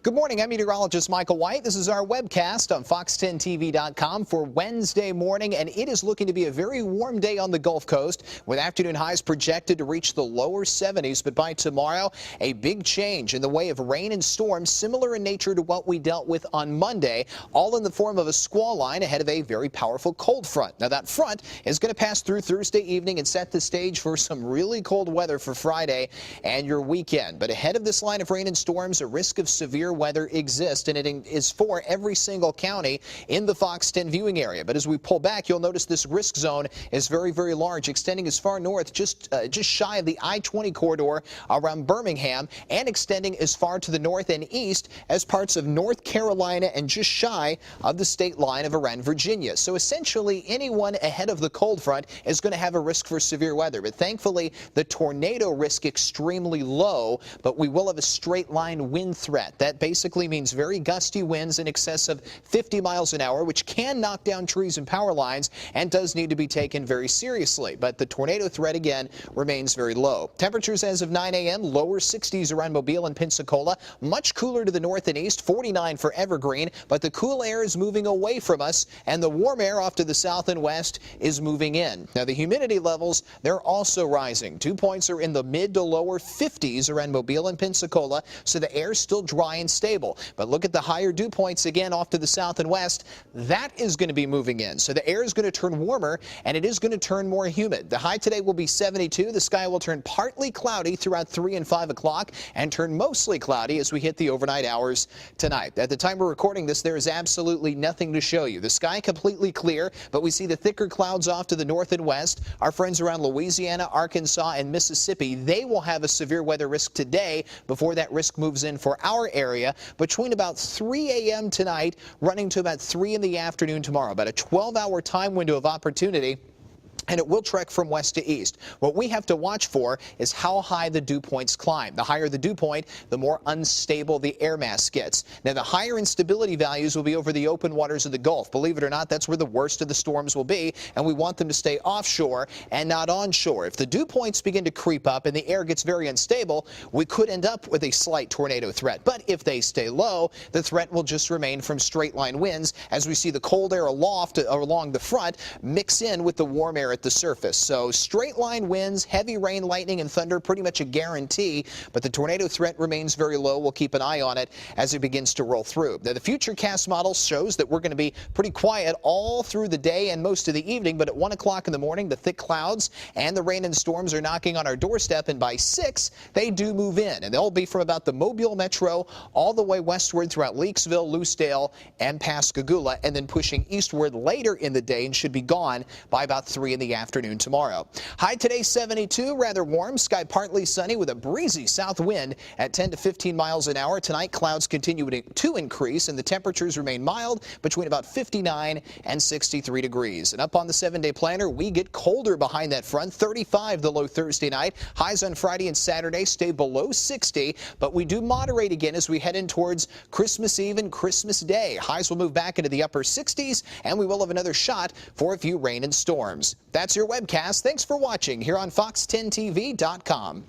Good morning. I'm meteorologist Michael White. This is our webcast on fox10tv.com for Wednesday morning, and it is looking to be a very warm day on the Gulf Coast with afternoon highs projected to reach the lower 70s. But by tomorrow, a big change in the way of rain and storms similar in nature to what we dealt with on Monday, all in the form of a squall line ahead of a very powerful cold front. Now, that front is going to pass through Thursday evening and set the stage for some really cold weather for Friday and your weekend. But ahead of this line of rain and storms, a risk of severe weather exists, and it is for every single county in the Fox 10 viewing area. But as we pull back, you'll notice this risk zone is very, very large, extending as far north, just shy of the I-20 corridor around Birmingham, and extending as far to the north and east as parts of North Carolina and just shy of the state line of around Virginia. So essentially, anyone ahead of the cold front is going to have a risk for severe weather. But thankfully, the tornado risk extremely low, but we will have a straight line wind threat. That basically means very gusty winds in excess of 50 miles an hour, which can knock down trees and power lines and does need to be taken very seriously. But the tornado threat, again, remains very low. Temperatures as of 9 a.m., lower 60s around Mobile and Pensacola, much cooler to the north and east, 49 for Evergreen, but the cool air is moving away from us, and the warm air off to the south and west is moving in. Now, the humidity levels, they're also rising. Dew points are in the mid to lower 50s around Mobile and Pensacola, so the air's still dry and stable. But look at the higher dew points again off to the south and west. That is going to be moving in. So the air is going to turn warmer, and it is going to turn more humid. The high today will be 72. The sky will turn partly cloudy throughout 3 and 5 o'clock and turn mostly cloudy as we hit the overnight hours tonight. At the time we're recording this, there is absolutely nothing to show you. The sky completely clear, but we see the thicker clouds off to the north and west. Our friends around Louisiana, Arkansas, and Mississippi, they will have a severe weather risk today before that risk moves in for our area between about 3 a.m. tonight running to about 3 in the afternoon tomorrow. About a 12-hour time window of opportunity, and it will trek from west to east. What we have to watch for is how high the dew points climb. The higher the dew point, the more unstable the air mass gets. Now, the higher instability values will be over the open waters of the Gulf. Believe it or not, that's where the worst of the storms will be, and we want them to stay offshore and not onshore. If the dew points begin to creep up and the air gets very unstable, we could end up with a slight tornado threat. But if they stay low, the threat will just remain from straight line winds as we see the cold air aloft along the front mix in with the warm air at the surface. So straight line winds, heavy rain, lightning, and thunder, pretty much a guarantee, but the tornado threat remains very low. We'll keep an eye on it as it begins to roll through. Now, the Futurecast model shows that we're going to be pretty quiet all through the day and most of the evening, but at 1 o'clock in the morning, the thick clouds and the rain and storms are knocking on our doorstep, and by 6, they do move in, and they'll be from about the Mobile metro all the way westward throughout Leakesville, Lucedale, and Pascagoula, and then pushing eastward later in the day and should be gone by about 3 in the afternoon tomorrow. High today 72, rather warm, sky partly sunny with a breezy south wind at 10 to 15 miles an hour. Tonight, clouds continue to increase and the temperatures remain mild between about 59 and 63 degrees. And up on the 7-day planner, we get colder behind that front. 35 the low Thursday night. Highs on Friday and Saturday stay below 60, but we do moderate again as we head in towards Christmas Eve and Christmas Day. Highs will move back into the upper 60s, and we will have another shot for a few rain and storms. That's your webcast. Thanks for watching here on fox10tv.com.